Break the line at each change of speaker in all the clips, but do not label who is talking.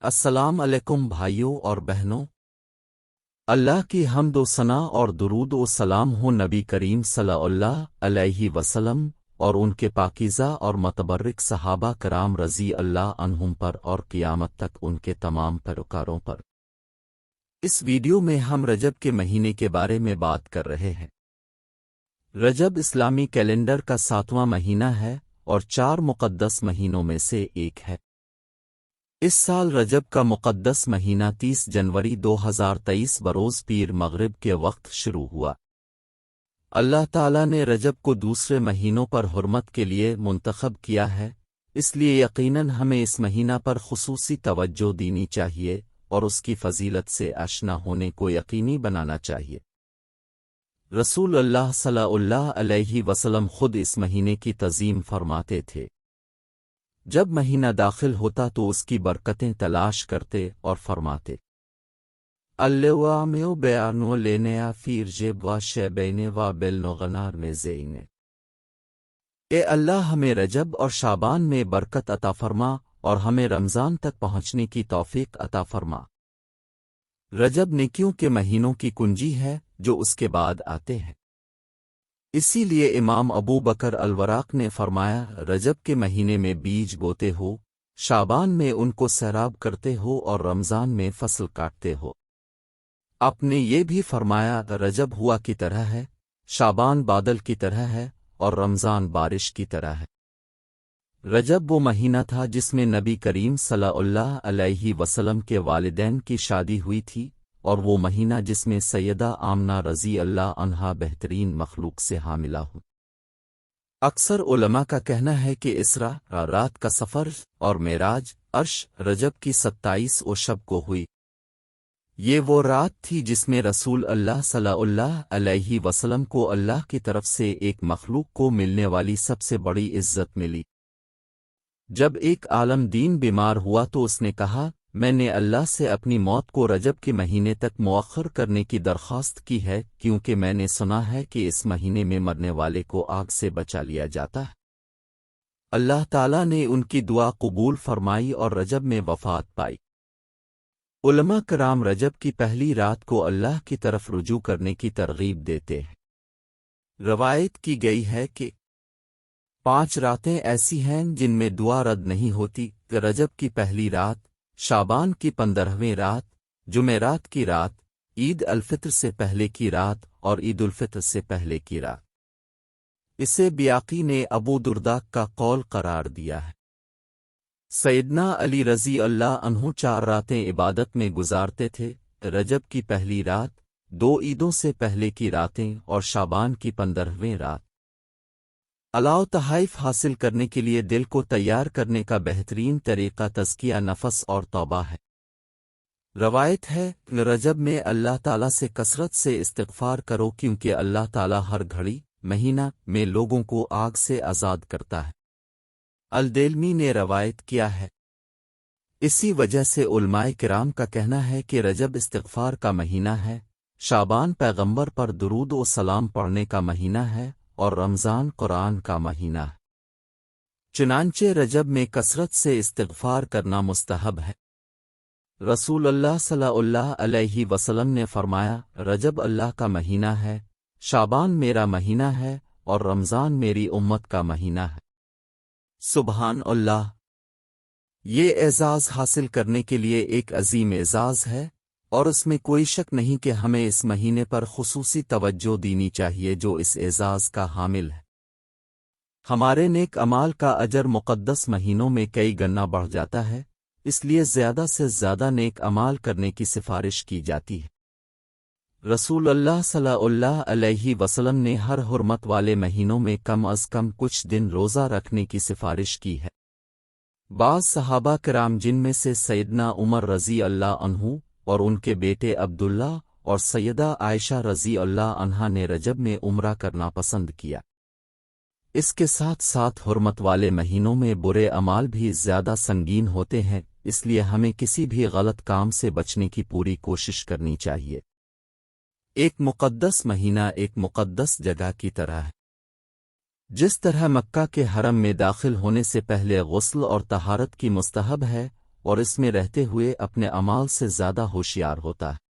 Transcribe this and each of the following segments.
السلام علیکم بھائیوں اور بہنوں۔ اللہ کی حمد و ثنا اور درود و سلام ہو نبی کریم صلی اللہ علیہ وسلم اور ان کے پاکیزہ اور متبرک صحابہ کرام رضی اللہ عنہم پر اور قیامت تک ان کے تمام پیروکاروں پر۔ اس ویڈیو میں ہم رجب کے مہینے کے بارے میں بات کر رہے ہیں۔ رجب اسلامی کیلنڈر کا 7واں مہینہ ہے اور 4 مقدس مہینوں میں سے ایک ہے۔ اس سال رجب کا مقدس مہینہ 30 جنوری 2023 بروز پیر مغرب کے وقت شروع ہوا۔ اللہ تعالیٰ نے رجب کو دوسرے مہینوں پر حرمت کے لیے منتخب کیا ہے، اس لیے یقیناً ہمیں اس مہینہ پر خصوصی توجہ دینی چاہیے اور اس کی فضیلت سے آشنا ہونے کو یقینی بنانا چاہیے۔ رسول اللہ صلی اللہ علیہ وسلم خود اس مہینے کی تعظیم فرماتے تھے۔ جب مہینہ داخل ہوتا تو اس کی برکتیں تلاش کرتے اور فرماتے، اللّٰہ بیانو لینیا فیر جب و شیبین و بالنغنار میں زینے۔ اے اللہ ہمیں رجب اور شعبان میں برکت عطا فرما اور ہمیں رمضان تک پہنچنے کی توفیق عطا فرما۔ رجب نیکیوں کے مہینوں کی کنجی ہے جو اس کے بعد آتے ہیں۔ اسی لیے امام ابو بکر الوراق نے فرمایا، رجب کے مہینے میں بیج بوتے ہو، شعبان میں ان کو سیراب کرتے ہو اور رمضان میں فصل کاٹتے ہو۔ آپ نے یہ بھی فرمایا، رجب ہوا کی طرح ہے، شعبان بادل کی طرح ہے اور رمضان بارش کی طرح ہے۔ رجب وہ مہینہ تھا جس میں نبی کریم صلی اللہ علیہ وسلم کے والدین کی شادی ہوئی تھی، اور وہ مہینہ جس میں سیدہ آمنہ رضی اللہ عنہا بہترین مخلوق سے حاملہ ہوں۔ اکثر علماء کا کہنا ہے کہ اسراء رات کا سفر اور معراج عرش رجب کی 27 شب کو ہوئی۔ یہ وہ رات تھی جس میں رسول اللہ صلی اللہ علیہ وسلم کو اللہ کی طرف سے ایک مخلوق کو ملنے والی سب سے بڑی عزت ملی۔ جب ایک عالم دین بیمار ہوا تو اس نے کہا، میں نے اللہ سے اپنی موت کو رجب کے مہینے تک مؤخر کرنے کی درخواست کی ہے، کیونکہ میں نے سنا ہے کہ اس مہینے میں مرنے والے کو آگ سے بچا لیا جاتا ہے۔ اللہ تعالیٰ نے ان کی دعا قبول فرمائی اور رجب میں وفات پائی۔ علماء کرام رجب کی پہلی رات کو اللہ کی طرف رجوع کرنے کی ترغیب دیتے ہیں۔ روایت کی گئی ہے کہ 5 راتیں ایسی ہیں جن میں دعا رد نہیں ہوتی، رجب کی پہلی رات، شعبان کی 15ویں رات، جمعرات کی رات، عید الفطر سے پہلے کی رات اور عید الفطر سے پہلے کی رات۔ اسے بیاقی نے ابو درداء کا قول قرار دیا ہے۔ سیدنا علی رضی اللہ عنہ 4 راتیں عبادت میں گزارتے تھے، رجب کی پہلی رات، 2 عیدوں سے پہلے کی راتیں اور شعبان کی 15ویں رات۔ علاؤ تحائف حاصل کرنے کے لیے دل کو تیار کرنے کا بہترین طریقہ تزکیہ نفس اور توبہ ہے۔ روایت ہے، رجب میں اللہ تعالیٰ سے کثرت سے استغفار کرو کیونکہ اللہ تعالیٰ ہر گھڑی مہینہ میں لوگوں کو آگ سے آزاد کرتا ہے۔ الدیلمی نے روایت کیا ہے۔ اسی وجہ سے علماء کرام کا کہنا ہے کہ رجب استغفار کا مہینہ ہے، شعبان پیغمبر پر درود و سلام پڑھنے کا مہینہ ہے اور رمضان قرآن کا مہینہ ہے۔ چنانچہ رجب میں کثرت سے استغفار کرنا مستحب ہے۔ رسول اللہ صلی اللہ علیہ وسلم نے فرمایا، رجب اللہ کا مہینہ ہے، شعبان میرا مہینہ ہے اور رمضان میری امت کا مہینہ ہے۔ سبحان اللہ! یہ اعزاز حاصل کرنے کے لیے ایک عظیم اعزاز ہے، اور اس میں کوئی شک نہیں کہ ہمیں اس مہینے پر خصوصی توجہ دینی چاہیے جو اس اعزاز کا حامل ہے۔ ہمارے نیک اعمال کا اجر مقدس مہینوں میں کئی گنا بڑھ جاتا ہے، اس لیے زیادہ سے زیادہ نیک اعمال کرنے کی سفارش کی جاتی ہے۔ رسول اللہ صلی اللہ علیہ وسلم نے ہر حرمت والے مہینوں میں کم از کم کچھ دن روزہ رکھنے کی سفارش کی ہے۔ بعض صحابہ کرام جن میں سے سیدنا عمر رضی اللہ عنہ اور ان کے بیٹے عبداللہ اور سیدہ عائشہ رضی اللہ عنہا نے رجب میں عمرہ کرنا پسند کیا۔ اس کے ساتھ ساتھ حرمت والے مہینوں میں برے اعمال بھی زیادہ سنگین ہوتے ہیں، اس لیے ہمیں کسی بھی غلط کام سے بچنے کی پوری کوشش کرنی چاہیے۔ ایک مقدس مہینہ ایک مقدس جگہ کی طرح ہے۔ جس طرح مکہ کے حرم میں داخل ہونے سے پہلے غسل اور طہارت کی مستحب ہے، اور اس میں رہتے ہوئے اپنے اعمال سے زیادہ ہوشیار ہوتا ہے۔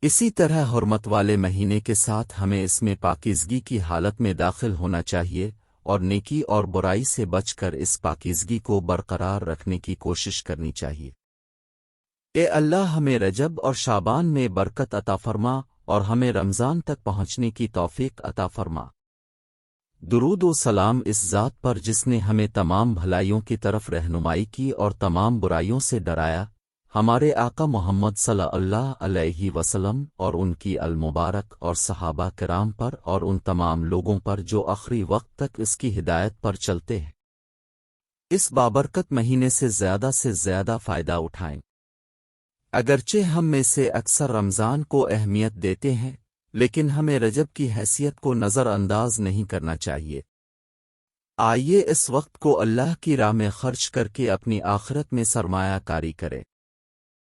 اسی طرح حرمت والے مہینے کے ساتھ ہمیں اس میں پاکیزگی کی حالت میں داخل ہونا چاہیے اور نیکی اور برائی سے بچ کر اس پاکیزگی کو برقرار رکھنے کی کوشش کرنی چاہیے۔ اے اللہ ہمیں رجب اور شعبان میں برکت عطا فرما اور ہمیں رمضان تک پہنچنے کی توفیق عطا فرما۔ درود و سلام اس ذات پر جس نے ہمیں تمام بھلائیوں کی طرف رہنمائی کی اور تمام برائیوں سے ڈرایا، ہمارے آقا محمد صلی اللہ علیہ وسلم اور ان کی المبارک اور صحابہ کرام پر اور ان تمام لوگوں پر جو آخری وقت تک اس کی ہدایت پر چلتے ہیں۔ اس بابرکت مہینے سے زیادہ فائدہ اٹھائیں۔ اگرچہ ہم میں سے اکثر رمضان کو اہمیت دیتے ہیں، لیکن ہمیں رجب کی حیثیت کو نظر انداز نہیں کرنا چاہیے۔ آئیے اس وقت کو اللہ کی راہ میں خرچ کر کے اپنی آخرت میں سرمایہ کاری کریں۔